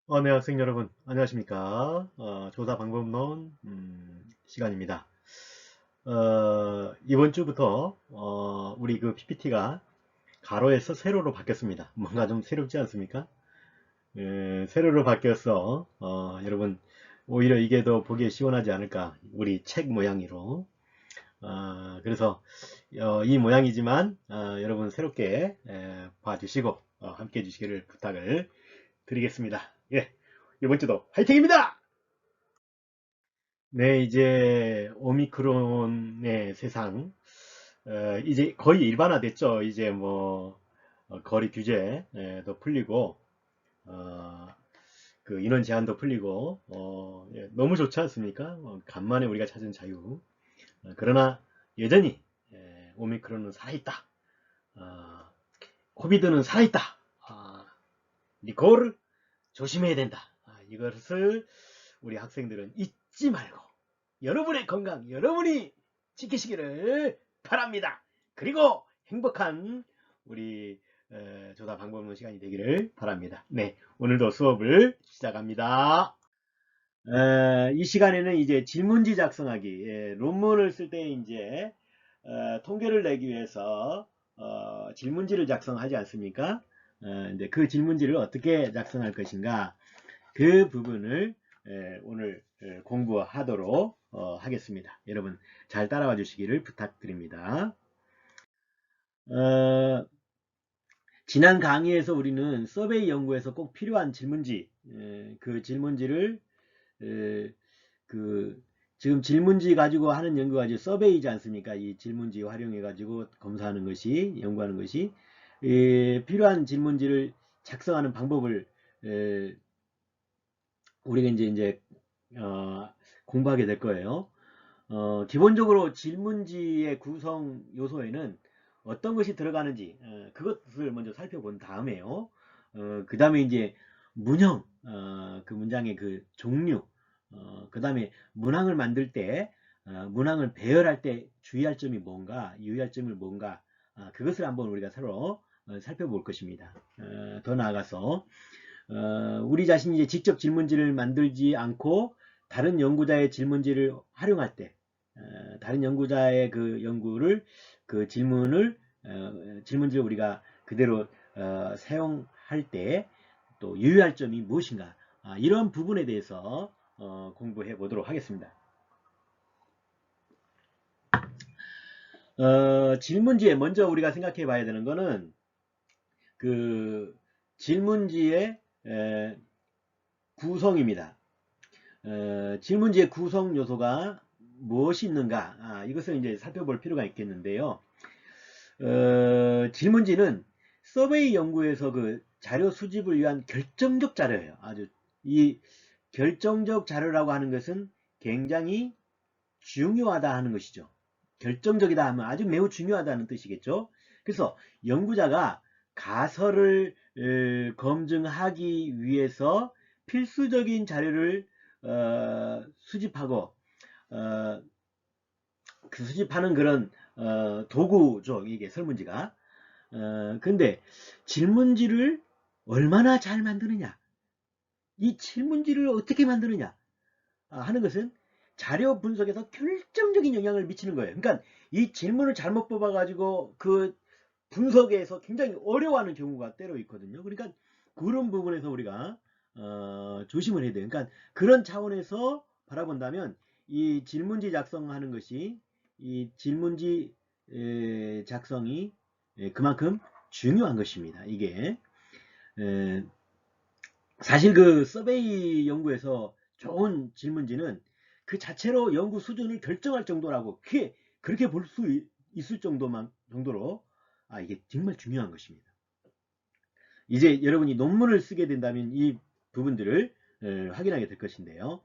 네, 학생 여러분, 안녕하십니까? 조사 방법론 시간입니다. 이번 주부터 우리 그 PPT가 가로에서 세로로 바뀌었습니다. 뭔가 좀 새롭지 않습니까? 세로로 바뀌어서 여러분 오히려 이게 더 보기에 시원하지 않을까? 우리 책 모양으로. 그래서 이 모양이지만 여러분 새롭게 봐주시고 함께 해주시기를 부탁을 드리겠습니다. 예, 이번 주도 화이팅입니다! 네, 이제 오미크론의 세상, 이제 거의 일반화됐죠. 이제 뭐 거리 규제도 풀리고, 어, 그 인원 제한도 풀리고, 예, 너무 좋지 않습니까? 간만에 우리가 찾은 자유. 그러나 여전히 오미크론은 살아있다. 어, 코비드는 살아있다. 아, 이거를 조심해야 된다. 이것을 우리 학생들은 잊지 말고 여러분의 건강 여러분이 지키시기를 바랍니다. 그리고 행복한 우리 조사 방법론 시간이 되기를 바랍니다. 네, 오늘도 수업을 시작합니다. 이 시간에는 이제 질문지 작성하기, 논문을 쓸 때 이제 통계를 내기 위해서 질문지를 작성하지 않습니까? 이제 그 질문지를 어떻게 작성할 것인가 그 부분을 오늘 공부하도록 하겠습니다. 여러분 잘 따라와 주시기를 부탁드립니다. 어, 지난 강의에서 우리는 서베이 연구에서 꼭 필요한 질문지, 그 질문지를 그 지금 질문지 가지고 하는 연구가 이제 서베이지 않습니까? 이 질문지 활용해 가지고 검사하는 것이 연구하는 것이 필요한 질문지를 작성하는 방법을 우리가 이제 공부하게 될 거예요. 기본적으로 질문지의 구성 요소에는 어떤 것이 들어가는지 그것을 먼저 살펴본 다음에요. 그 다음에 이제 문형, 그 문장의 그 종류, 그 다음에 문항을 만들 때 문항을 배열할 때 주의할 점이 뭔가, 유의할 점이 뭔가, 그것을 한번 우리가 서로 살펴볼 것입니다. 더 나아가서 우리 자신이 이제 직접 질문지를 만들지 않고 다른 연구자의 질문지를 활용할 때, 다른 연구자의 그 연구를 그 질문지를 우리가 그대로 사용할 때 또 유의할 점이 무엇인가, 이런 부분에 대해서 공부해 보도록 하겠습니다. 질문지에 먼저 우리가 생각해 봐야 되는 거는 그 질문지의 구성입니다. 질문지의 구성 요소가 무엇이 있는가? 이것을 이제 살펴볼 필요가 있겠는데요. 질문지는 서베이 연구에서 그 자료 수집을 위한 결정적 자료예요. 아주 이 결정적 자료라고 하는 것은 굉장히 중요하다 하는 것이죠. 결정적이다 하면 아주 매우 중요하다는 뜻이겠죠. 그래서 연구자가 가설을 검증하기 위해서 필수적인 자료를 수집하고 어, 그 수집하는 그런 도구죠. 이게 설문지가. 근데 질문지를 얼마나 잘 만드느냐, 이 질문지를 어떻게 만드느냐 하는 것은 자료 분석에서 결정적인 영향을 미치는 거예요. 그러니까 이 질문을 잘못 뽑아가지고 그 분석에서 굉장히 어려워하는 경우가 때로 있거든요. 그러니까 그런 부분에서 우리가 조심을 해야 돼요. 그러니까 그런 차원에서 바라본다면 이 질문지 작성하는 것이 이 질문지 작성이 그만큼 중요한 것입니다. 이게 사실 그 서베이 연구에서 좋은 질문지는 그 자체로 연구 수준을 결정할 정도라고 그렇게 볼 수 있을 정도로 이게 정말 중요한 것입니다. 이제 여러분이 논문을 쓰게 된다면 이 부분들을 확인하게 될 것인데요.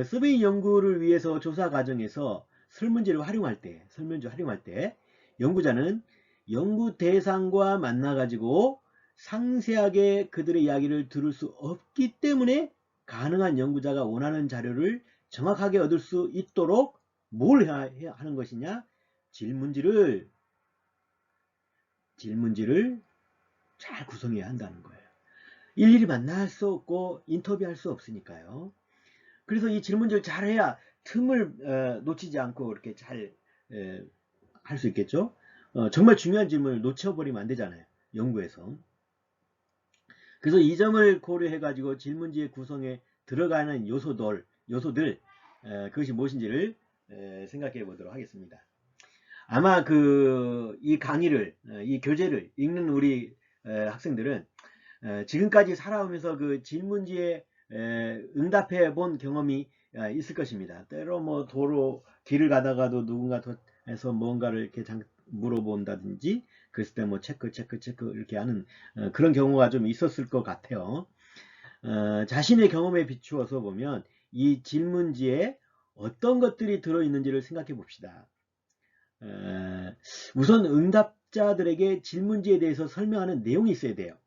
서베이 연구를 위해서 조사 과정에서 설문지를 활용할 때 연구자는 연구 대상과 만나 가지고 상세하게 그들의 이야기를 들을 수 없기 때문에 가능한 연구자가 원하는 자료를 정확하게 얻을 수 있도록 뭘 해야 하는 것이냐? 질문지를 잘 구성해야 한다는 거예요. 일일이 만날 수 없고 인터뷰할 수 없으니까요. 그래서 이 질문지를 잘 해야 틈을 놓치지 않고 이렇게 잘 할 수 있겠죠. 정말 중요한 질문을 놓쳐버리면 안 되잖아요. 연구에서. 그래서 이 점을 고려해 가지고 질문지의 구성에 들어가는 요소들 그것이 무엇인지를 생각해 보도록 하겠습니다. 아마 이 강의를 이 교재를 읽는 우리 학생들은 지금까지 살아오면서 그 질문지에 응답해 본 경험이 있을 것입니다. 때로 뭐 도로 길을 가다가도 누군가 해서 뭔가를 이렇게 물어본다든지 그랬을 때 뭐 체크 이렇게 하는 그런 경우가 좀 있었을 것 같아요. 자신의 경험에 비추어서 보면 이 질문지에 어떤 것들이 들어있는지를 생각해 봅시다. 우선 응답자들에게 질문지에 대해서 설명하는 내용이 있어야 돼요.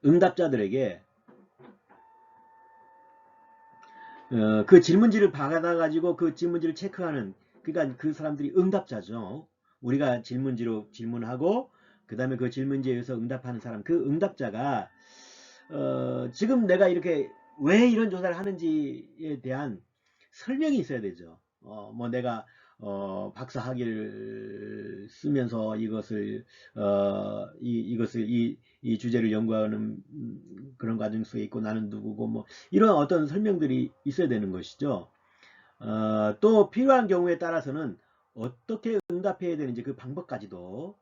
응답자들에게 그 질문지를 받아가지고 그 질문지를 체크하는, 그러니까 그 사람들이 응답자죠. 우리가 질문지로 질문하고 그 다음에 그 질문지에 의해서 응답하는 사람, 그 응답자가 지금 내가 이렇게 왜 이런 조사를 하는지에 대한 설명이 있어야 되죠. 뭐 내가 박사 학위를 쓰면서 이것을 이 주제를 연구하는 그런 과정 속에 있고 나는 누구고 뭐 이런 어떤 설명들이 있어야 되는 것이죠. 또 필요한 경우에 따라서는 어떻게 응답해야 되는지 그 방법까지도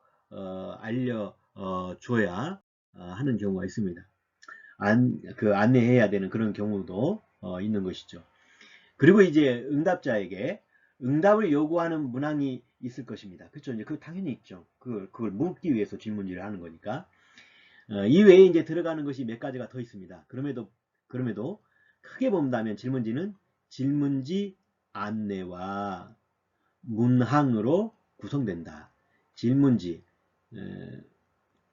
알려줘야 하는 경우가 있습니다. 안내해야 되는 그런 경우도 있는 것이죠. 그리고 이제 응답자에게 응답을 요구하는 문항이 있을 것입니다. 그렇죠? 이제 그 당연히 있죠. 그걸 묻기 위해서 질문지를 하는 거니까. 이 외에 이제 들어가는 것이 몇 가지가 더 있습니다. 그럼에도 크게 본다면 질문지는 질문지 안내와 문항으로 구성된다. 질문지,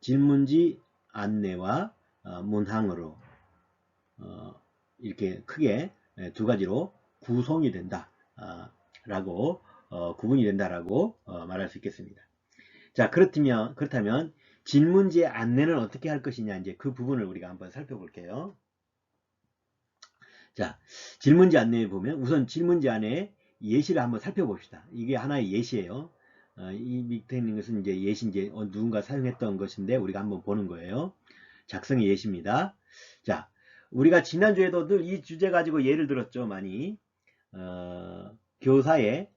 질문지 안내와 문항으로 이렇게 크게 두 가지로 구성이 된다. 라고 구분이 된다라고 말할 수 있겠습니다. 자, 그렇다면 질문지의 안내는 어떻게 할 것이냐, 이제 그 부분을 우리가 한번 살펴볼게요. 자, 질문지 안내에 보면 우선 질문지 안에 예시를 한번 살펴봅시다. 이게 하나의 예시예요. 이 밑에 있는 것은 이제 예시인지 누군가 사용했던 것인데 우리가 한번 보는 거예요. 작성의 예시입니다. 자, 우리가 지난주에도 늘 이 주제 가지고 예를 들었죠, 많이. 교사의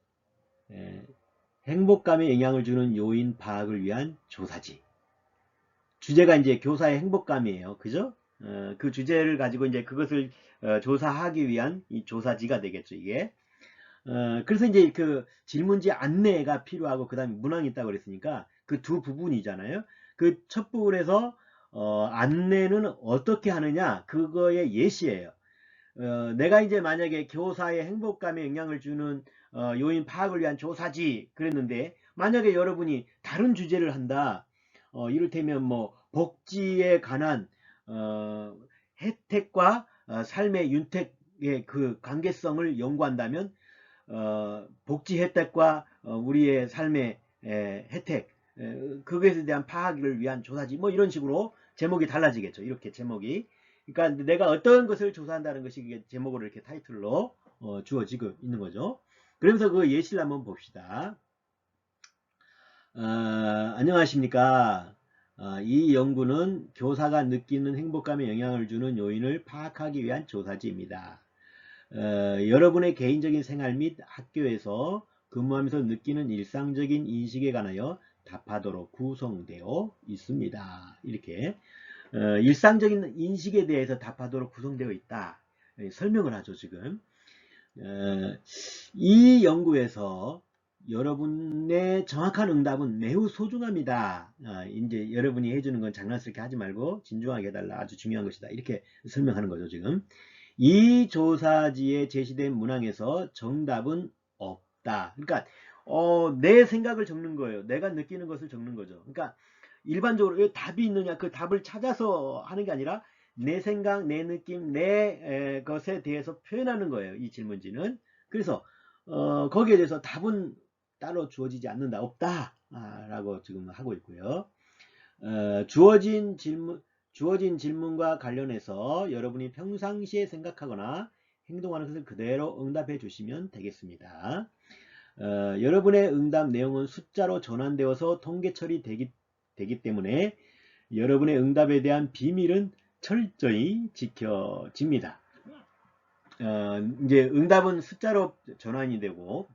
행복감에 영향을 주는 요인 파악을 위한 조사지. 주제가 이제 교사의 행복감이에요. 그죠? 그 주제를 가지고 이제 그것을 조사하기 위한 이 조사지가 되겠죠, 이게. 그래서 이제 그 질문지 안내가 필요하고 그 다음에 문항이 있다고 그랬으니까 그 두 부분이잖아요. 그 첫 부분에서 안내는 어떻게 하느냐, 그거의 예시예요. 내가 이제 만약에 교사의 행복감에 영향을 주는 요인 파악을 위한 조사지 그랬는데, 만약에 여러분이 다른 주제를 한다, 이를테면 뭐 복지에 관한 혜택과 삶의 윤택의 그 관계성을 연구한다면 복지 혜택과 우리의 삶의 혜택, 그것에 대한 파악을 위한 조사지, 뭐 이런 식으로 제목이 달라지겠죠. 이렇게 제목이. 그러니까 내가 어떤 것을 조사한다는 것이 이게 제목으로 이렇게 타이틀로 주어지고 있는 거죠. 그러면서 그 예시를 한번 봅시다. 안녕하십니까. 이 연구는 교사가 느끼는 행복감에 영향을 주는 요인을 파악하기 위한 조사지입니다. 여러분의 개인적인 생활 및 학교에서 근무하면서 느끼는 일상적인 인식에 관하여 답하도록 구성되어 있습니다. 이렇게 일상적인 인식에 대해서 답하도록 구성되어 있다. 설명을 하죠, 지금. 이 연구에서 여러분의 정확한 응답은 매우 소중합니다. 이제 여러분이 해주는 건 장난스럽게 하지 말고 진중하게 해달라. 아주 중요한 것이다. 이렇게 설명하는 거죠, 지금. 이 조사지에 제시된 문항에서 정답은 없다. 그러니까 내 생각을 적는 거예요. 내가 느끼는 것을 적는 거죠. 그러니까 일반적으로 왜 답이 있느냐, 그 답을 찾아서 하는 게 아니라 내 생각, 내 느낌, 내 것에 대해서 표현하는 거예요, 이 질문지는. 그래서 거기에 대해서 답은 따로 주어지지 않는다, 없다 라고 지금 하고 있고요. 주어진 질문과 관련해서 여러분이 평상시에 생각하거나 행동하는 것을 그대로 응답해 주시면 되겠습니다. 여러분의 응답 내용은 숫자로 전환되어서 통계 처리되기 때문에 여러분의 응답에 대한 비밀은 철저히 지켜집니다. 이제 응답은 숫자로 전환이 되고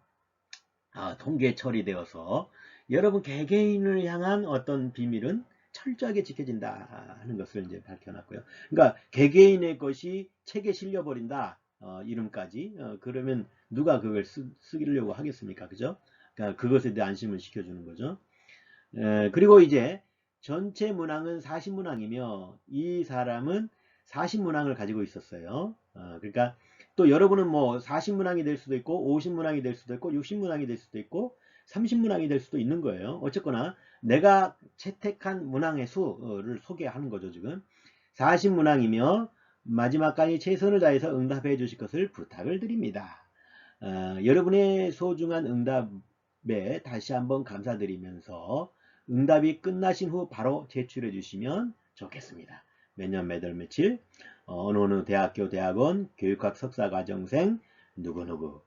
통계 처리되어서 여러분 개개인을 향한 어떤 비밀은 철저하게 지켜진다 하는 것을 이제 밝혀놨고요. 그러니까 개개인의 것이 책에 실려버린다. 이름까지. 그러면 누가 그걸 쓰려고 하겠습니까? 그죠? 그러니까 그것에 대해 안심을 시켜주는 거죠. 그리고 이제 전체 문항은 40문항이며 이 사람은 40문항을 가지고 있었어요. 그러니까 또 여러분은 뭐 40문항이 될 수도 있고 50문항이 될 수도 있고 60문항이 될 수도 있고 30문항이 될 수도 있는 거예요. 어쨌거나 내가 채택한 문항의 수를 소개하는 거죠. 지금 40문항이며 마지막까지 최선을 다해서 응답해 주실 것을 부탁을 드립니다. 여러분의 소중한 응답에 다시 한번 감사드리면서 응답이 끝나신 후 바로 제출해 주시면 좋겠습니다. 몇 년 몇 월 며칠 어느 대학교 대학원 교육학 석사과정생 누구누구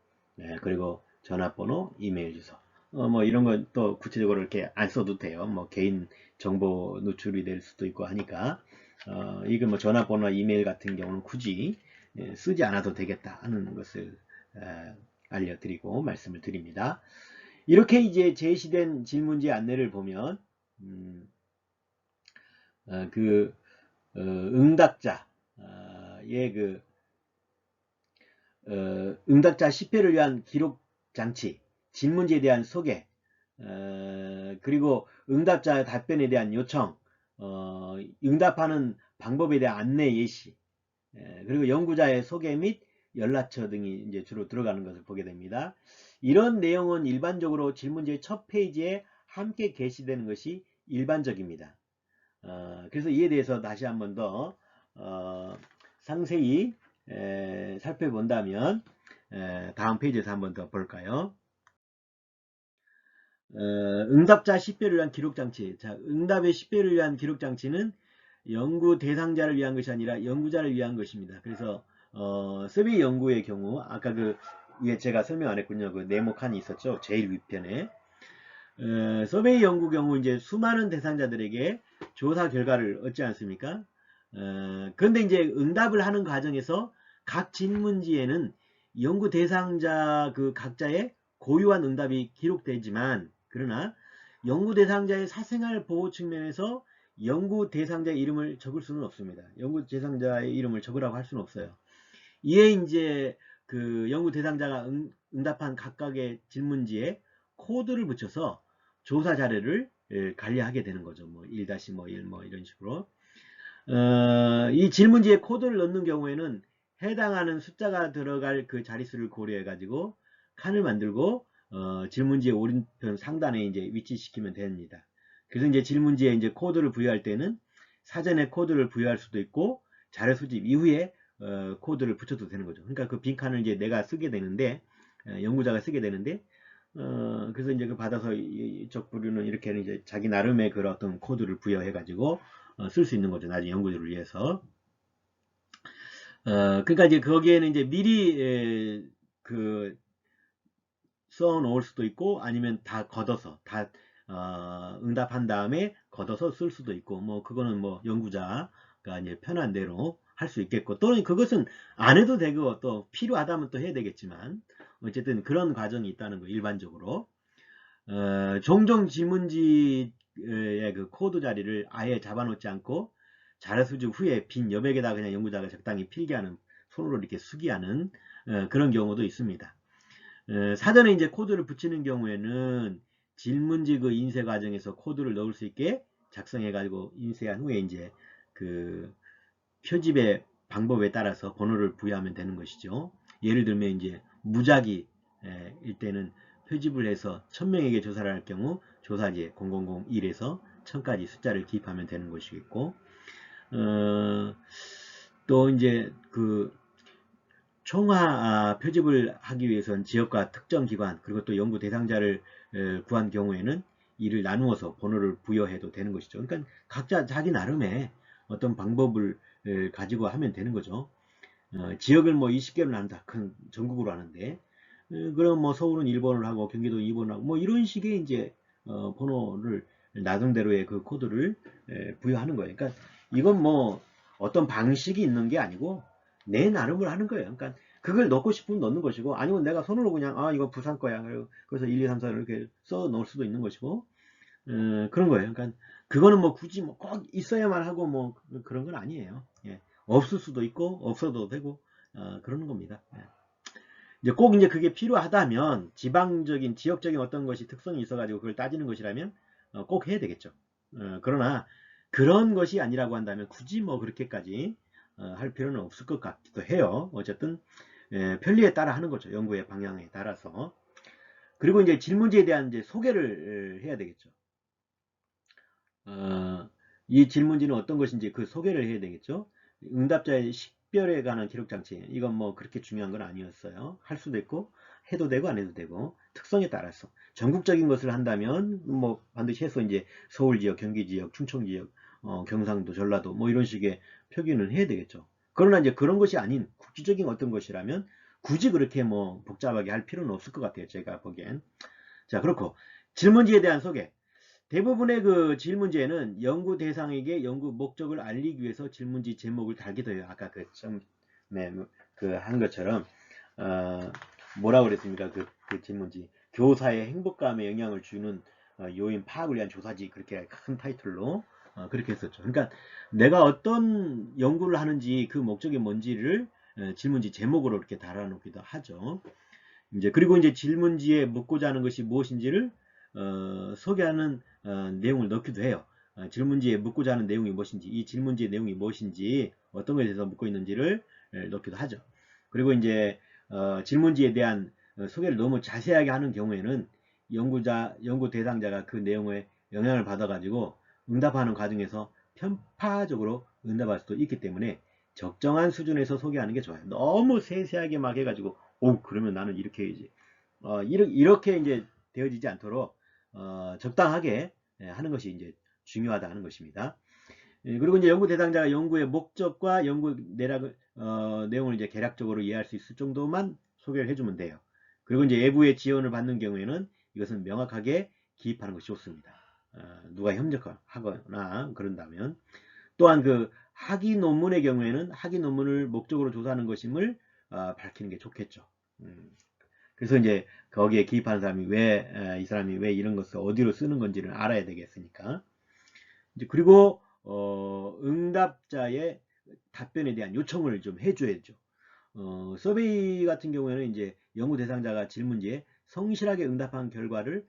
그리고 전화번호 이메일 주소 뭐 이런 건 또 구체적으로 이렇게 안 써도 돼요. 뭐 개인 정보 노출이 될 수도 있고 하니까 이거 뭐 전화번호나 이메일 같은 경우는 굳이 쓰지 않아도 되겠다 하는 것을 알려드리고 말씀을 드립니다. 이렇게 이제 제시된 질문지 안내를 보면 응답자의 응답자 10회를 위한 기록 장치, 질문지에 대한 소개, 그리고 응답자 답변에 대한 요청, 응답하는 방법에 대한 안내 예시, 그리고 연구자의 소개 및 연락처 등이 이제 주로 들어가는 것을 보게 됩니다. 이런 내용은 일반적으로 질문지의 첫 페이지에 함께 게시되는 것이 일반적입니다. 그래서 이에 대해서 다시 한번 더 상세히 살펴본다면 다음 페이지에서 한번 더 볼까요? 응답자 10배를 위한 기록장치. 자, 응답의 10배를 위한 기록장치는 연구 대상자를 위한 것이 아니라 연구자를 위한 것입니다. 그래서 서베이 연구의 경우 아까 그 위에 제가 설명 안 했군요. 그 네모칸이 있었죠. 제일 윗편에. 서베이 연구 경우 이제 수많은 대상자들에게 조사 결과를 얻지 않습니까? 그런데 이제 응답을 하는 과정에서 각 질문지에는 연구 대상자 그 각자의 고유한 응답이 기록되지만 그러나 연구 대상자의 사생활 보호 측면에서 연구 대상자의 이름을 적을 수는 없습니다. 연구 대상자의 이름을 적으라고 할 수는 없어요. 이에 이제 그 연구 대상자가 응답한 각각의 질문지에 코드를 붙여서 조사 자료를 관리하게 되는 거죠. 뭐 1-1 뭐 이런 식으로. 이 질문지에 코드를 넣는 경우에는 해당하는 숫자가 들어갈 그 자릿수를 고려해 가지고 칸을 만들고 질문지의 오른편 상단에 이제 위치시키면 됩니다. 그래서 이제 질문지에 이제 코드를 부여할 때는 사전에 코드를 부여할 수도 있고 자료 수집 이후에 코드를 붙여도 되는 거죠. 그러니까 그 빈칸을 이제 내가 쓰게 되는데 연구자가 쓰게 되는데 그래서 이제 그 받아서 이쪽 부류는 이렇게 이제 자기 나름의 그런 어떤 코드를 부여해 가지고 쓸 수 있는 거죠. 나중에 연구를 위해서. 그러니까 이제 거기에는 이제 미리 그 써 놓을 수도 있고 아니면 다 걷어서 다 응답한 다음에 걷어서 쓸 수도 있고 뭐 그거는 뭐 연구자가 이제 편한 대로 할 수 있겠고 또는 그것은 안 해도 되고 또 필요하다면 또 해야 되겠지만 어쨌든 그런 과정이 있다는 거 일반적으로 종종 질문지의 그 코드 자리를 아예 잡아놓지 않고 자료 수집 후에 빈 여백에다 그냥 연구자가 적당히 필기하는 손으로 이렇게 수기하는 그런 경우도 있습니다. 사전에 이제 코드를 붙이는 경우에는 질문지 그 인쇄 과정에서 코드를 넣을 수 있게 작성해 가지고 인쇄한 후에 이제 그 표집의 방법에 따라서 번호를 부여하면 되는 것이죠. 예를 들면 이제 무작위 일 때는 표집을 해서 1000명에게 조사를 할 경우 조사지에 0001에서 1000까지 숫자를 기입하면 되는 것이겠고 또 이제 그 총화 표집을 하기 위해서는 지역과 특정 기관 그리고 또 연구 대상자를 구한 경우에는 일을 나누어서 번호를 부여해도 되는 것이죠. 그러니까 각자 자기 나름의 어떤 방법을 가지고 하면 되는 거죠. 지역을 뭐 20개로 나눈다. 큰 전국으로 하는데 그럼 뭐 서울은 1번을 하고 경기도 2번을 하고 뭐 이런 식의 이제 번호를 나름대로의 그 코드를 부여하는 거예요. 그러니까 이건 뭐 어떤 방식이 있는 게 아니고 내 나름을 하는 거예요. 그러니까 그걸 넣고 싶으면 넣는 것이고 아니면 내가 손으로 그냥 이거 부산 거야. 그래서 1, 2, 3, 4 이렇게 써 넣을 수도 있는 것이고 그런 거예요. 그러니까 그거는 뭐 굳이 뭐 꼭 있어야만 하고 뭐 그런 건 아니에요. 예. 없을 수도 있고 없어도 되고 그러는 겁니다. 예. 이제 꼭 이제 그게 필요하다면 지방적인 지역적인 어떤 것이 특성이 있어가지고 그걸 따지는 것이라면 꼭 해야 되겠죠. 그러나 그런 것이 아니라고 한다면 굳이 뭐 그렇게까지 할 필요는 없을 것 같기도 해요. 어쨌든 편리에 따라 하는 거죠. 연구의 방향에 따라서. 그리고 이제 질문지에 대한 이제 소개를 해야 되겠죠. 이 질문지는 어떤 것인지 그 소개를 해야 되겠죠. 응답자의 식별에 관한 기록 장치. 이건 뭐 그렇게 중요한 건 아니었어요. 할 수도 있고 해도 되고 안 해도 되고 특성에 따라서 전국적인 것을 한다면 뭐 반드시 해서 이제 서울 지역, 경기 지역, 충청 지역, 경상도, 전라도 뭐 이런 식의 표기는 해야 되겠죠. 그러나 이제 그런 것이 아닌 국지적인 어떤 것이라면 굳이 그렇게 뭐 복잡하게 할 필요는 없을 것 같아요. 제가 보기엔. 자, 그렇고 질문지에 대한 소개. 대부분의 그 질문지에는 연구 대상에게 연구 목적을 알리기 위해서 질문지 제목을 달기도 해요. 아까 그 처음에 한 것처럼 뭐라고 그랬습니까? 그 질문지 교사의 행복감에 영향을 주는 요인 파악을 위한 조사지 그렇게 큰 타이틀로 그렇게 했었죠. 그러니까 내가 어떤 연구를 하는지 그 목적이 뭔지를 질문지 제목으로 이렇게 달아놓기도 하죠. 이제 그리고 이제 질문지에 묻고자 하는 것이 무엇인지를 소개하는 내용을 넣기도 해요. 질문지에 묻고자 하는 내용이 무엇인지, 이 질문지의 내용이 무엇인지, 어떤 것에 대해서 묻고 있는지를 넣기도 하죠. 그리고 이제 질문지에 대한 소개를 너무 자세하게 하는 경우에는 연구 대상자가 그 내용에 영향을 받아가지고 응답하는 과정에서 편파적으로 응답할 수도 있기 때문에 적정한 수준에서 소개하는 게 좋아요. 너무 세세하게 막 해가지고 그러면 나는 이렇게 해야지. 이렇게 이제 되어지지 않도록 적당하게 하는 것이 이제 중요하다 하는 것입니다. 그리고 이제 연구 대상자가 연구의 목적과 연구 내용을 이제 개략적으로 이해할 수 있을 정도만 소개를 해주면 돼요. 그리고 이제 외부의 지원을 받는 경우에는 이것은 명확하게 기입하는 것이 좋습니다. 누가 협력하거나 그런다면 또한 그 학위 논문의 경우에는 학위 논문을 목적으로 조사하는 것임을 밝히는 게 좋겠죠. 그래서 이제 거기에 기입하는 사람이 이 사람이 왜 이런 것을 어디로 쓰는 건지를 알아야 되겠으니까. 이제 그리고 응답자의 답변에 대한 요청을 좀 해줘야죠. 서베이 같은 경우에는 이제 연구 대상자가 질문지에 성실하게 응답한 결과를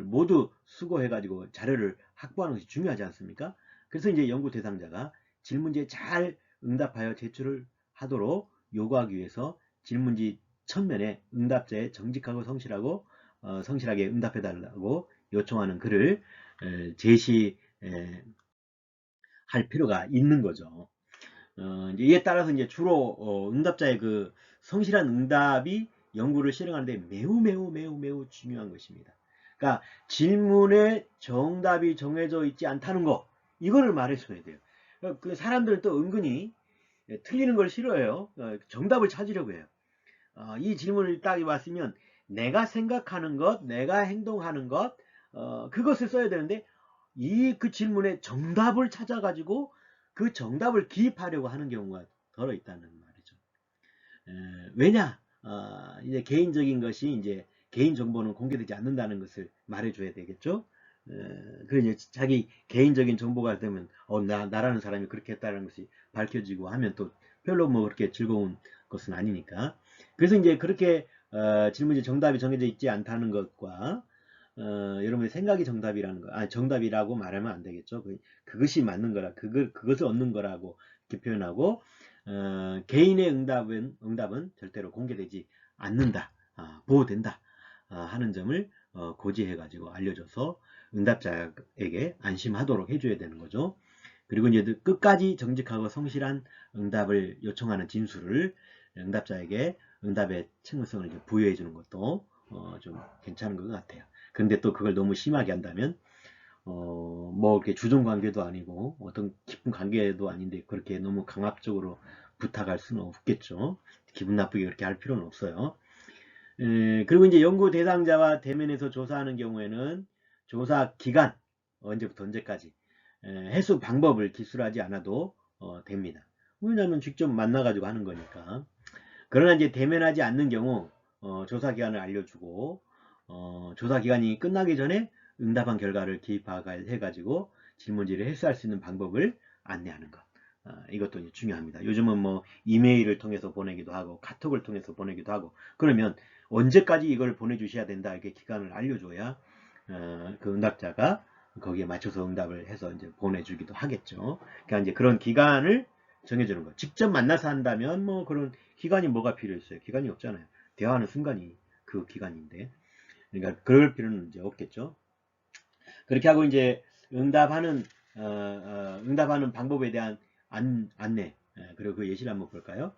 모두 수거해가지고 자료를 확보하는 것이 중요하지 않습니까? 그래서 이제 연구 대상자가 질문지에 잘 응답하여 제출을 하도록 요구하기 위해서 질문지 첫면에 응답자의 정직하고 성실하게 응답해달라고 요청하는 글을 제시할 필요가 있는 거죠. 이제 이에 따라서 이제 주로 응답자의 그 성실한 응답이 연구를 실행하는데 매우 중요한 것입니다. 그러니까 질문에 정답이 정해져 있지 않다는 거 이거를 말해줘야 돼요. 그 사람들은 또 은근히 틀리는 걸 싫어해요. 정답을 찾으려고 해요. 이 질문을 딱 왔으면 내가 생각하는 것, 내가 행동하는 것 그것을 써야 되는데 그 질문에 정답을 찾아가지고 그 정답을 기입하려고 하는 경우가 덜어 있다는 말이죠. 왜냐? 이제 개인적인 것이 이제 개인 정보는 공개되지 않는다는 것을 말해줘야 되겠죠. 그 이제 자기 개인적인 정보가 되면 나라는 사람이 그렇게 했다는 것이 밝혀지고 하면 또 별로 뭐 그렇게 즐거운 것은 아니니까. 그래서 이제 그렇게 질문지 정답이 정해져 있지 않다는 것과 여러분의 생각이 정답이라는 거, 정답이라고 말하면 안 되겠죠. 그것이 맞는 거라, 그것을 얻는 거라고 이렇게 표현하고, 개인의 응답은 절대로 공개되지 않는다, 보호된다, 하는 점을 고지해가지고 알려줘서 응답자에게 안심하도록 해줘야 되는 거죠. 그리고 이제 끝까지 정직하고 성실한 응답을 요청하는 진술을 응답자에게 응답의 책무성을 부여해 주는 것도 좀 괜찮은 것 같아요. 그런데 또 그걸 너무 심하게 한다면 뭐 이렇게 주종 관계도 아니고 어떤 깊은 관계도 아닌데 그렇게 너무 강압적으로 부탁할 수는 없겠죠. 기분 나쁘게 그렇게 할 필요는 없어요. 그리고 이제 연구 대상자와 대면해서 조사하는 경우에는 조사 기간, 언제부터 언제까지, 해수 방법을 기술하지 않아도 됩니다. 왜냐하면 직접 만나가지고 하는 거니까. 그러나 이제 대면하지 않는 경우 조사 기간을 알려주고 조사 기간이 끝나기 전에 응답한 결과를 기입해가지고 질문지를 해소할 수 있는 방법을 안내하는 것. 이것도 이제 중요합니다. 요즘은 뭐 이메일을 통해서 보내기도 하고 카톡을 통해서 보내기도 하고 그러면 언제까지 이걸 보내주셔야 된다 이렇게 기간을 알려줘야 그 응답자가 거기에 맞춰서 응답을 해서 이제 보내주기도 하겠죠. 그러니까 이제 그런 기간을 정해주는 거. 직접 만나서 한다면 뭐 그런 기간이 뭐가 필요했어요? 기간이 없잖아요. 대화하는 순간이 그 기간인데. 그러니까 그럴 필요는 이제 없겠죠. 그렇게 하고 이제 응답하는 응답하는 방법에 대한 안내 그리고 그 예시를 한번 볼까요?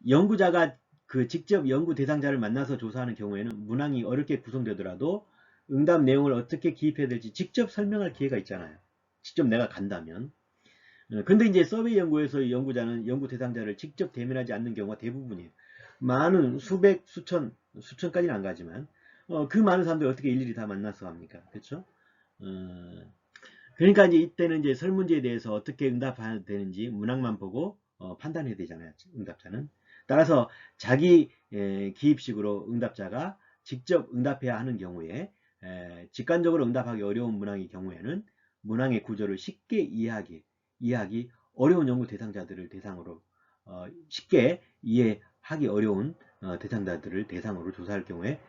연구자가 그 직접 연구 대상자를 만나서 조사하는 경우에는 문항이 어렵게 구성되더라도 응답 내용을 어떻게 기입해야 될지 직접 설명할 기회가 있잖아요. 직접 내가 간다면. 근데 이제 서베이 연구에서 연구자는 연구 대상자를 직접 대면하지 않는 경우가 대부분이에요. 많은 수백, 수천까지는 안 가지만 그 많은 사람들 어떻게 일일이 다 만나서 합니까? 그렇죠? 그러니까 이제 이때는 이제 설문지에 대해서 어떻게 응답해야 되는지 문항만 보고 판단해야 되잖아요. 응답자는. 따라서 자기 기입식으로 응답자가 직접 응답해야 하는 경우에 직관적으로 응답하기 어려운 문항의 경우에는 문항의 구조를 쉽게 이해하기 어려운 연구 대상자들을 대상으로 쉽게 이해하기 어려운 대상자들을 대상으로 조사할 경우에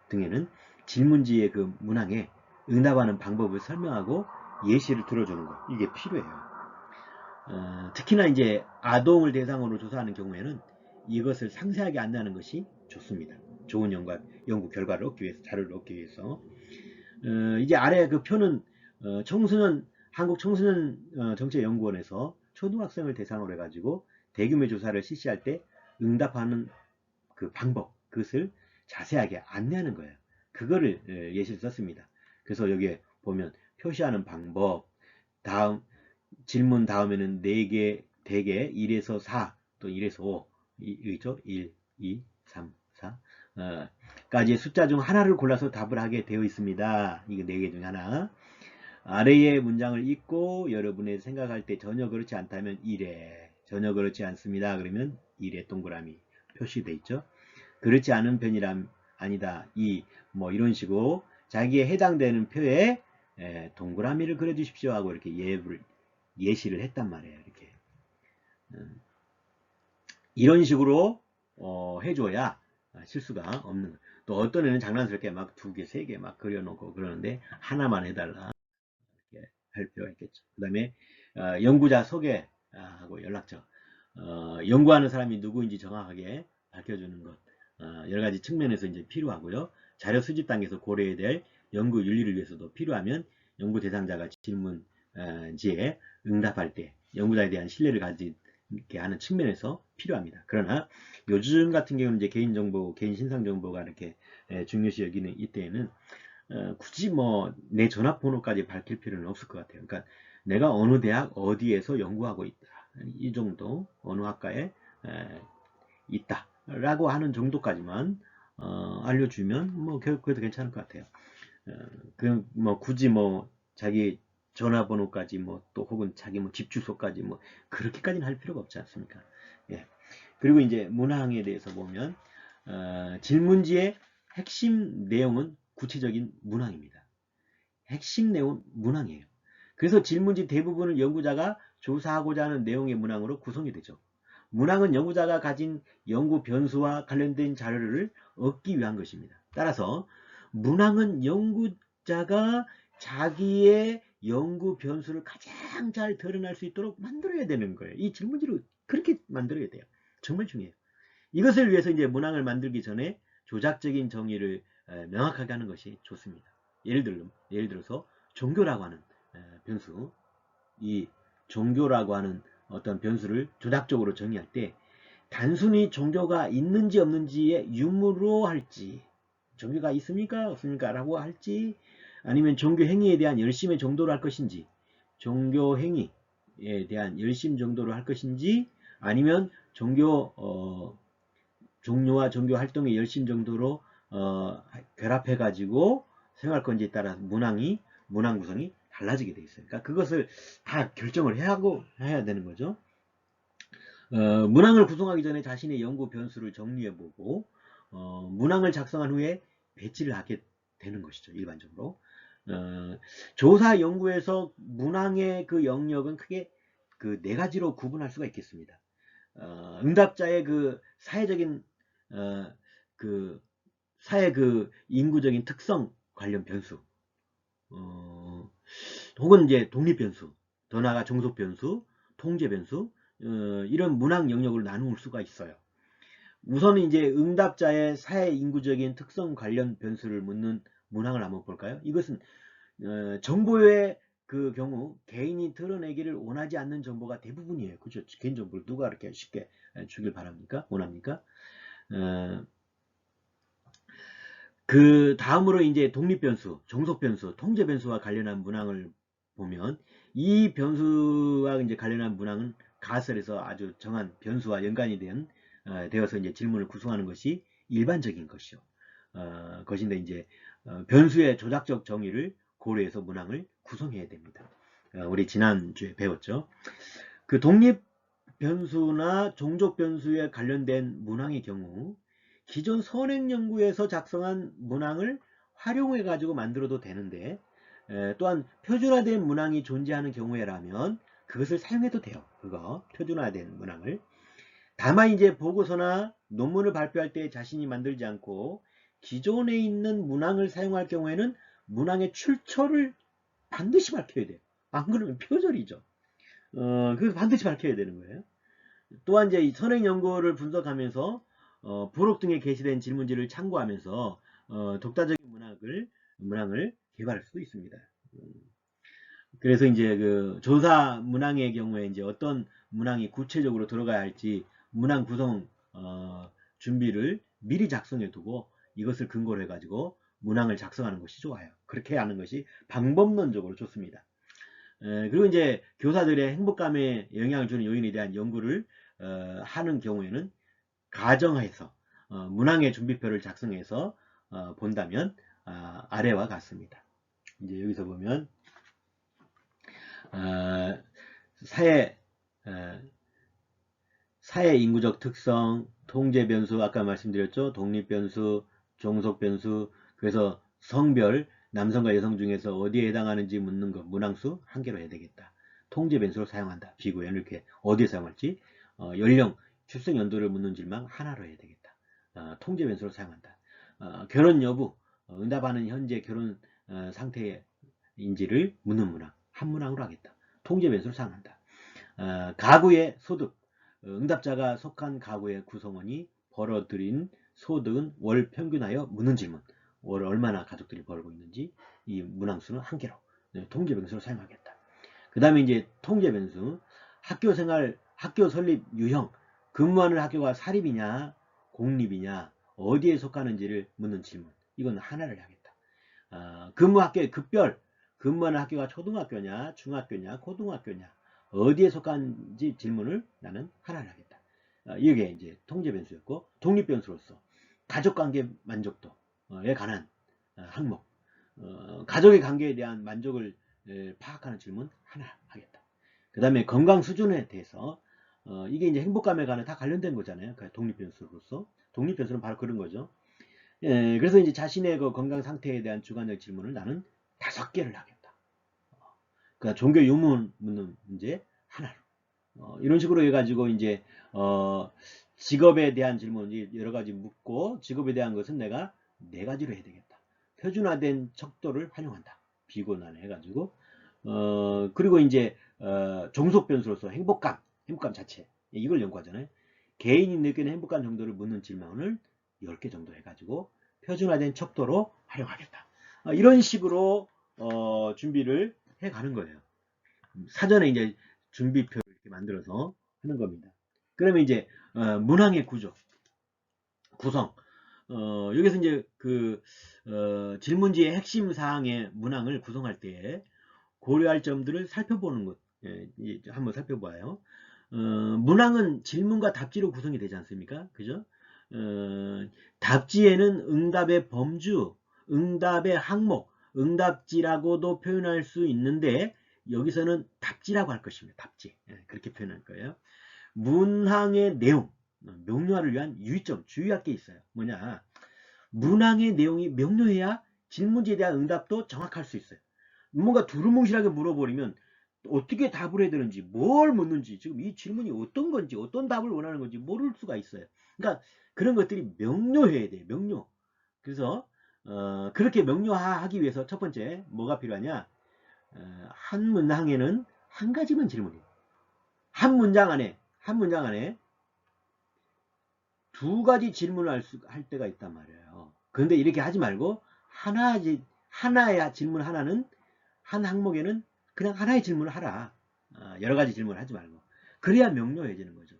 등에는 질문지의 그 문항에 응답하는 방법을 설명하고 예시를 들어주는 것 이게 필요해요. 특히나 이제 아동을 대상으로 조사하는 경우에는 이것을 상세하게 안내하는 것이 좋습니다. 좋은 연구 결과를 얻기 위해서 자료를 얻기 위해서 이제 아래 그 표는 청소년 한국 청소년 정책연구원에서 초등학생을 대상으로 해가지고 대규모 조사를 실시할 때 응답하는 그 방법 그것을 자세하게 안내하는 거예요. 그거를 예시를 썼습니다. 그래서 여기에 보면 표시하는 방법 다음 질문 다음에는 4개 대개 1에서 4 또 1에서 5 있죠? 1, 2, 3, 4 까지의 숫자 중 하나를 골라서 답을 하게 되어 있습니다. 이게 4개 중 하나. 아래의 문장을 읽고 여러분이 생각할 때 전혀 그렇지 않다면 1에 전혀 그렇지 않습니다. 그러면 1에 동그라미 표시되어 있죠. 그렇지 않은 편이란 아니다. 2 뭐 이런 식으로 자기에 해당되는 표에 동그라미를 그려주십시오 하고 이렇게 예시를 했단 말이에요. 이렇게 이런 식으로 해줘야 실수가 없는 거예요. 또 어떤 애는 장난스럽게 막 2개, 3개 막 그려놓고 그러는데 하나만 해달라 이렇게 할 필요가 있겠죠. 그 다음에 연구자 소개하고 연락처 연구하는 사람이 누구인지 정확하게 밝혀주는 것 여러 가지 측면에서 이제 필요하고요. 자료 수집 단계에서 고려해야 될 연구 윤리를 위해서도 필요하면 연구 대상자가 질문지에 응답할 때 연구자에 대한 신뢰를 가지게 하는 측면에서 필요합니다. 그러나 요즘 같은 경우는 이제 개인정보, 개인신상정보가 이렇게 중요시 여기는 이때에는 굳이 뭐 내 전화번호까지 밝힐 필요는 없을 것 같아요. 그러니까 내가 어느 대학 어디에서 연구하고 있다. 이 정도 어느 학과에 있다. 라고 하는 정도까지만 알려주면 뭐 그래도 괜찮을 것 같아요. 그 뭐 굳이 뭐 자기 전화번호까지 뭐 또 혹은 자기 뭐 집 주소까지 뭐 그렇게까지는 할 필요가 없지 않습니까? 예. 그리고 이제 문항에 대해서 보면 질문지의 핵심 내용은 구체적인 문항입니다. 핵심 내용은 문항이에요. 그래서 질문지 대부분은 연구자가 조사하고자 하는 내용의 문항으로 구성이 되죠. 문항은 연구자가 가진 연구 변수와 관련된 자료를 얻기 위한 것입니다. 따라서 문항은 연구자가 자기의 연구 변수를 가장 잘 드러날 수 있도록 만들어야 되는 거예요. 이 질문지를 그렇게 만들어야 돼요. 정말 중요해요. 이것을 위해서 이제 문항을 만들기 전에 조작적인 정의를 명확하게 하는 것이 좋습니다. 예를 들어서 종교라고 하는 변수, 이 종교라고 하는 어떤 변수를 조작적으로 정의할 때 단순히 종교가 있는지 없는지의 유무로 할지 종교가 있습니까? 없습니까? 라고 할지, 아니면 종교 행위에 대한 열심의 정도로 할 것인지, 종교 행위에 대한 열심 정도로 할 것인지, 아니면 종교와 종교 활동의 열심 정도로 결합해 가지고 생활 건지에 따라 문항 구성이 달라지게 돼 있어요. 그러니까 그것을 다 결정을 해야 되는 거죠. 문항을 구성하기 전에 자신의 연구 변수를 정리해보고 문항을 작성한 후에 배치를 하게 되는 것이죠. 일반적으로. 조사 연구에서 문항의 그 영역은 크게 그 네 가지로 구분할 수가 있겠습니다. 응답자의 그 사회적인 그 사회 그 인구적인 특성 관련 변수, 혹은 이제 독립 변수, 더 나아가 종속 변수, 통제 변수, 이런 문항 영역을 나눌 수가 있어요. 우선 이제 응답자의 사회 인구적인 특성 관련 변수를 묻는 문항을 한번 볼까요? 이것은 정보의 그 경우 개인이 드러내기를 원하지 않는 정보가 대부분이에요. 그죠? 개인정보를 누가 이렇게 쉽게 주길 바랍니까? 원합니까? 그 다음으로 이제 독립 변수, 종속 변수, 통제 변수와 관련한 문항을 보면 이 변수와 이제 관련한 문항은 가설에서 아주 정한 변수와 연관이 되어서 이제 질문을 구성하는 것이 일반적인 것이요. 것인데 이제 변수의 조작적 정의를 고려해서 문항을 구성해야 됩니다. 우리 지난주에 배웠죠. 그 독립 변수나 종족 변수에 관련된 문항의 경우 기존 선행 연구에서 작성한 문항을 활용해 가지고 만들어도 되는데 또한 표준화된 문항이 존재하는 경우에라면 그것을 사용해도 돼요. 그거 표준화된 문항을. 다만 이제 보고서나 논문을 발표할 때 자신이 만들지 않고 기존에 있는 문항을 사용할 경우에는 문항의 출처를 반드시 밝혀야 돼요. 안 그러면 표절이죠. 그래서 반드시 밝혀야 되는 거예요. 또한 이제 선행 연구를 분석하면서 부록 등에 게시된 질문지를 참고하면서 독자적인 문항을 개발할 수도 있습니다. 그래서 이제 그 조사 문항의 경우에 이제 어떤 문항이 구체적으로 들어가야 할지 문항 구성 준비를 미리 작성해 두고 이것을 근거로 해가지고 문항을 작성하는 것이 좋아요. 그렇게 하는 것이 방법론적으로 좋습니다. 그리고 이제 교사들의 행복감에 영향을 주는 요인에 대한 연구를 하는 경우에는 가정해서 문항의 준비표를 작성해서 본다면 아래와 같습니다. 이제 여기서 보면 사회 사회 인구적 특성, 통제 변수, 아까 말씀드렸죠. 독립 변수, 종속 변수, 그래서 성별, 남성과 여성 중에서 어디에 해당하는지 묻는 것, 문항수 한 개로 해야 되겠다. 통제 변수로 사용한다. 비교해 이렇게 어디에 사용할지, 연령, 출생 연도를 묻는 질문 하나로 해야 되겠다. 통제 변수로 사용한다. 결혼 여부, 응답하는 현재 결혼 상태인지를 묻는 문항, 한 문항으로 하겠다. 통제 변수로 사용한다. 가구의 소득, 응답자가 속한 가구의 구성원이 벌어들인 소득은 월 평균하여 묻는 질문. 월 얼마나 가족들이 벌고 있는지 이 문항수는 한 개로 통제 변수로 사용하겠다. 그 다음에 이제 통제 변수, 학교 생활, 학교 설립 유형, 근무하는 학교가 사립이냐 공립이냐 어디에 속하는지를 묻는 질문. 이건 하나를 하겠다. 근무 학교의 급별, 근무하는 학교가 초등학교냐 중학교냐 고등학교냐 어디에 속한지 질문을 나는 하나를 하겠다. 이게 이제 통제 변수였고, 독립 변수로서 가족관계 만족도에 관한 항목, 가족의 관계에 대한 만족을 파악하는 질문 하나 하겠다. 그 다음에 건강 수준에 대해서 이게 이제 행복감에 관한 다 관련된 거잖아요. 독립 변수로서 독립 변수는 바로 그런 거죠. 그래서 이제 자신의 그 건강 상태에 대한 주관적 질문을 나는 5개를 하겠다. 그러니까 종교 유문 묻는 문제 하나로 이런 식으로 해가지고 이제 직업에 대한 질문 여러 가지 묻고 직업에 대한 것은 내가 4가지로 해야 되겠다. 표준화된 척도를 활용한다. 비고난 해가지고 그리고 이제 종속 변수로서 행복감 자체 이걸 연구하잖아요. 개인이 느끼는 행복감 정도를 묻는 질문을 10개 정도 해가지고 표준화된 척도로 활용하겠다. 이런 식으로 준비를 해가는 거예요. 사전에 이제 준비표를 이렇게 만들어서 하는 겁니다. 그러면 이제 문항의 구성. 여기서 이제 질문지의 핵심 사항의 문항을 구성할 때 고려할 점들을 살펴보는 것, 이제 한번 살펴봐요. 문항은 질문과 답지로 구성이 되지 않습니까? 그죠? 답지에는 응답의 범주, 응답의 항목, 응답지라고도 표현할 수 있는데 여기서는 답지라고 할 것입니다. 답지. 그렇게 표현할 거예요. 문항의 내용, 명료화를 위한 유의점, 주의할 게 있어요. 뭐냐? 문항의 내용이 명료해야 질문지에 대한 응답도 정확할 수 있어요. 뭔가 두루뭉실하게 물어버리면 어떻게 답을 해야 되는지, 뭘 묻는지, 지금 이 질문이 어떤 건지, 어떤 답을 원하는 건지 모를 수가 있어요. 그러니까 그런 것들이 명료해야 돼요. 명료. 그래서 그렇게 명료하기 위해서 첫 번째 뭐가 필요하냐? 한 문항에는 한 가지만 질문해요. 한 문장 안에 두 가지 질문을 할 때가 있단 말이에요. 그런데 이렇게 하지 말고 하나의 질문 하나는 한 항목에는 그냥 하나의 질문을 하라. 여러 가지 질문을 하지 말고. 그래야 명료해지는 거죠.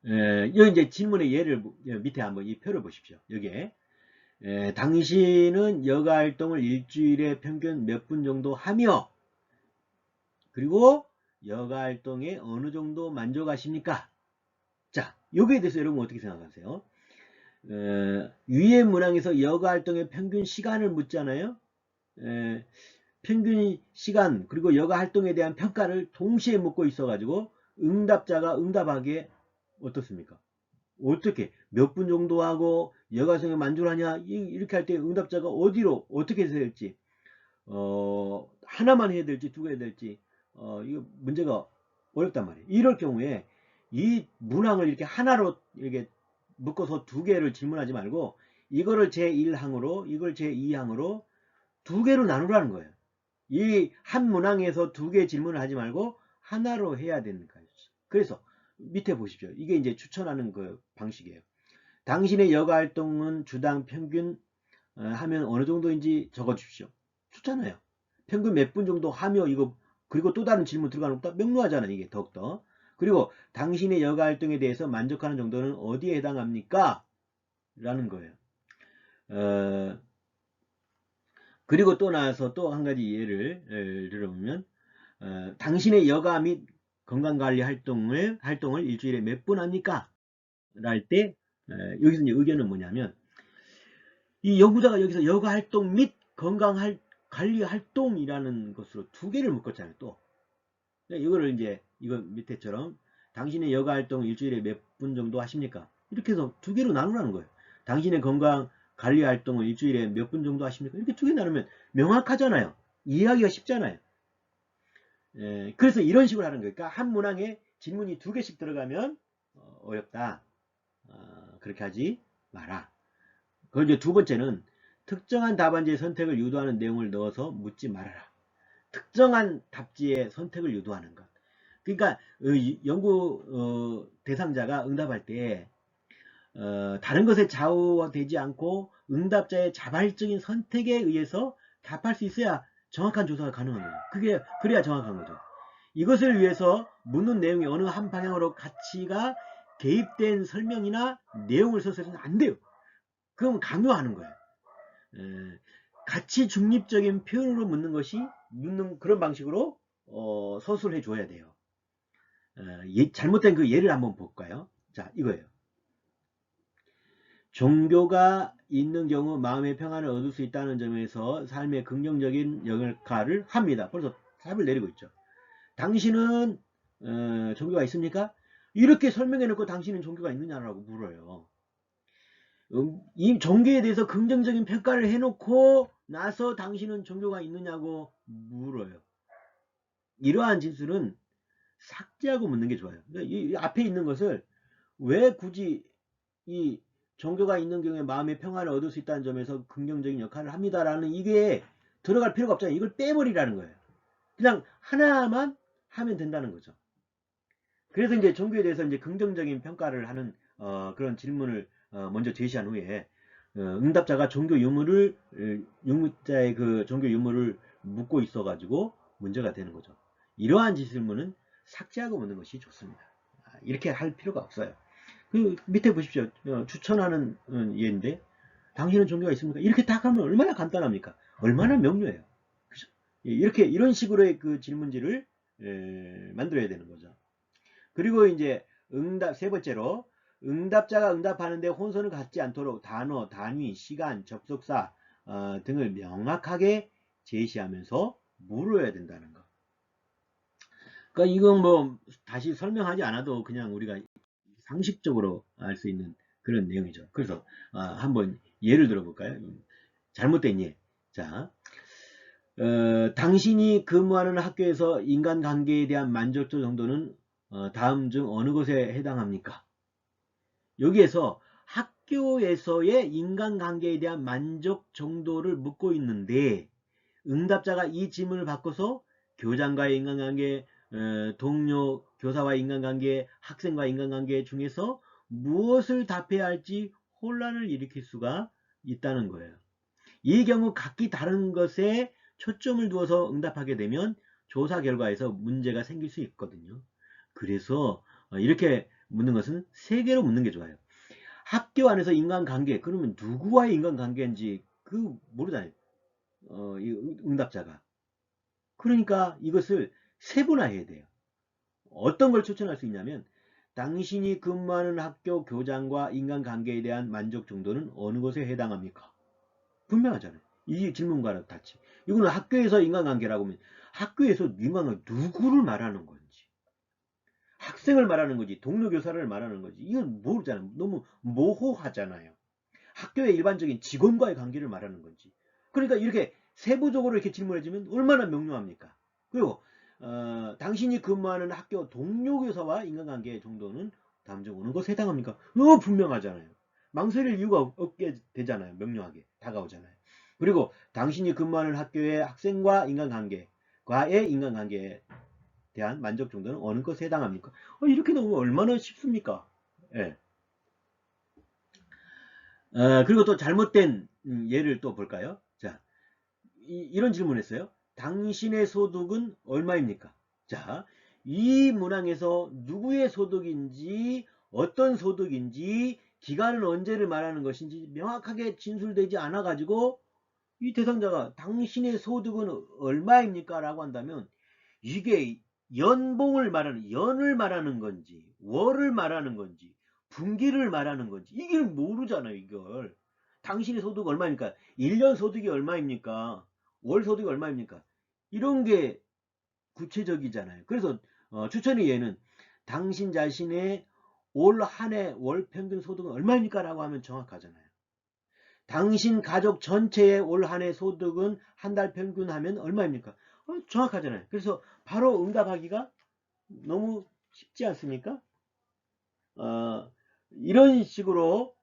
여기 이제 질문의 예를 밑에 한번 이 표를 보십시오. 여기에 당신은 여가 활동을 일주일에 평균 몇 분 정도 하며 그리고 여가 활동에 어느 정도 만족하십니까? 자, 여기에 대해서 여러분 어떻게 생각하세요? 위의 문항에서 여가 활동의 평균 시간을 묻잖아요. 평균 시간 그리고 여가 활동에 대한 평가를 동시에 묻고 있어가지고 응답자가 응답하기에 어떻습니까? 어떻게 몇 분 정도 하고 여가성에 만족하냐 이렇게 할 때 응답자가 어디로 어떻게 해야 될지 하나만 해야 될지 두 개 해야 될지 이거 문제가 어렵단 말이에요. 이럴 경우에 이 문항을 이렇게 하나로 이렇게 묶어서 두 개를 질문하지 말고 이거를 제1항으로 이걸 제2항으로 두 개로 나누라는 거예요. 이 한 문항에서 두 개 질문을 하지 말고 하나로 해야 되는 거예요. 그래서 밑에 보십시오. 이게 이제 추천하는 그 방식이에요. 당신의 여가 활동은 주당 평균 하면 어느 정도인지 적어 주십시오. 좋잖아요. 평균 몇 분 정도 하며 이거 그리고 또 다른 질문 들어가는 것보다 명료하잖아요. 이게 더욱더. 그리고 당신의 여가 활동에 대해서 만족하는 정도는 어디에 해당합니까? 라는 거예요. 그리고 또 나와서 또 한 가지 예를 들어보면 당신의 여가 및 건강관리 활동을 일주일에 몇 분 합니까? 랄 때 여기서 이제 의견은 뭐냐면 이 연구자가 여기서 여가 활동 및 건강관리 활동이라는 것으로 두 개를 묶었잖아요. 또 이거를 이제 이거 밑에처럼 당신의 여가 활동 일주일에 몇 분 정도 하십니까? 이렇게 해서 두 개로 나누라는 거예요. 당신의 건강 관리 활동을 일주일에 몇 분 정도 하십니까? 이렇게 두 개 나누면 명확하잖아요. 이해하기가 쉽잖아요. 그래서 이런 식으로 하는 거예요. 그러니까 한 문항에 질문이 두 개씩 들어가면 어렵다. 그렇게 하지 마라. 그리고 이제 두 번째는 특정한 답안지의 선택을 유도하는 내용을 넣어서 묻지 말아라. 특정한 답지의 선택을 유도하는 것. 그러니까 연구 대상자가 응답할 때 다른 것에 좌우되지 않고 응답자의 자발적인 선택에 의해서 답할 수 있어야 정확한 조사가 가능한 거예요. 그래야 정확한 거죠. 이것을 위해서 묻는 내용이 어느 한 방향으로 가치가 개입된 설명이나 내용을 써서는 안 돼요. 그럼 강요하는 거예요. 가치 중립적인 표현으로 묻는 그런 방식으로 서술해 줘야 돼요. 잘못된 그 예를 한번 볼까요? 자, 이거예요. 종교가 있는 경우 마음의 평안을 얻을 수 있다는 점에서 삶의 긍정적인 역할을 합니다. 벌써 답을 내리고 있죠. 당신은 종교가 있습니까? 이렇게 설명해 놓고 당신은 종교가 있느냐라고 물어요. 이 종교에 대해서 긍정적인 평가를 해놓고 나서 당신은 종교가 있느냐고 물어요. 이러한 진술은 삭제하고 묻는 게 좋아요. 이 앞에 있는 것을 왜 굳이 이 종교가 있는 경우에 마음의 평안을 얻을 수 있다는 점에서 긍정적인 역할을 합니다라는 이게 들어갈 필요가 없잖아요. 이걸 빼버리라는 거예요. 그냥 하나만 하면 된다는 거죠. 그래서 이제 종교에 대해서 이제 긍정적인 평가를 하는 그런 질문을 먼저 제시한 후에 응답자가 유무자의 그 종교 유무를 묻고 있어가지고 문제가 되는 거죠. 이러한 질문은 삭제하고 묻는 것이 좋습니다. 이렇게 할 필요가 없어요. 그 밑에 보십시오. 추천하는 예인데 당신은 종교가 있습니까? 이렇게 딱 하면 얼마나 간단합니까? 얼마나 명료해요. 그죠? 예, 이렇게 이런 식으로의 그 질문지를 만들어야 되는 거죠. 그리고 이제 응답 세 번째로 응답자가 응답하는데 혼선을 갖지 않도록 단어, 단위, 시간, 접속사 등을 명확하게 제시하면서 물어야 된다는 거. 그러니까 이건 뭐 다시 설명하지 않아도 그냥 우리가 상식적으로 알 수 있는 그런 내용이죠. 그래서 한번 예를 들어볼까요? 잘못된 예. 자, 당신이 근무하는 학교에서 인간관계에 대한 만족도 정도는 다음 중 어느 것에 해당합니까? 여기에서 학교에서의 인간관계에 대한 만족 정도를 묻고 있는데 응답자가 이 질문을 바꿔서 교장과의 인간관계, 동료, 교사와의 인간관계, 학생과의 인간관계 중에서 무엇을 답해야 할지 혼란을 일으킬 수가 있다는 거예요. 이 경우 각기 다른 것에 초점을 두어서 응답하게 되면 조사 결과에서 문제가 생길 수 있거든요. 그래서 이렇게 묻는 것은 세 개로 묻는 게 좋아요. 학교 안에서 인간관계, 그러면 누구와의 인간관계인지 모르잖아요. 이 응답자가. 그러니까 이것을 세분화해야 돼요. 어떤 걸 추천할 수 있냐면 당신이 근무하는 학교 교장과 인간관계에 대한 만족 정도는 어느 것에 해당합니까? 분명하잖아요. 이 질문과는 같이. 이거는 학교에서 인간관계라고 하면 학교에서 인간관계 누구를 말하는 건지 학생을 말하는 건지 동료 교사를 말하는 건지 이건 모르잖아요. 너무 모호하잖아요. 학교의 일반적인 직원과의 관계를 말하는 건지. 그러니까 이렇게 세부적으로 이렇게 질문해주면 얼마나 명료합니까? 그리고 당신이 근무하는 학교 동료 교사와 인간관계 정도는 다음 중 어느 것에 해당합니까? 분명하잖아요. 망설일 이유가 없게 되잖아요. 명료하게 다가오잖아요. 그리고 당신이 근무하는 학교의 학생과 인간관계과의 인간관계에 대한 만족 정도는 어느 것에 해당합니까? 이렇게 나오면 얼마나 쉽습니까? 예. 그리고 또 잘못된 예를 또 볼까요? 자, 이런 질문을 했어요. 당신의 소득은 얼마입니까? 자, 이 문항에서 누구의 소득인지 어떤 소득인지 기간은 언제를 말하는 것인지 명확하게 진술되지 않아 가지고 이 대상자가 당신의 소득은 얼마입니까? 라고 한다면 이게 연봉을 말하는 연을 말하는 건지 월을 말하는 건지 분기를 말하는 건지 이걸 모르잖아요. 이걸 당신의 소득 얼마입니까? 1년 소득이 얼마입니까? 월 소득이 얼마입니까? 이런 게 구체적이잖아요. 그래서 추천의 예는 당신 자신의 올 한 해 월 평균 소득은 얼마입니까? 라고 하면 정확하잖아요. 당신 가족 전체의 올 한 해 소득은 한 달 평균 하면 얼마입니까? 정확하잖아요. 그래서 바로 응답하기가 너무 쉽지 않습니까? 어, 이런 식으로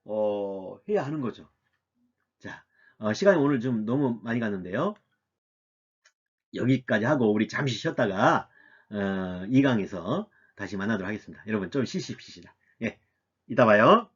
해야 하는 거죠. 자, 시간이 오늘 좀 너무 많이 갔는데요. 여기까지 하고 우리 잠시 쉬었다가 2강에서 다시 만나도록 하겠습니다. 여러분 좀 쉬십시다. 예, 이따 봐요.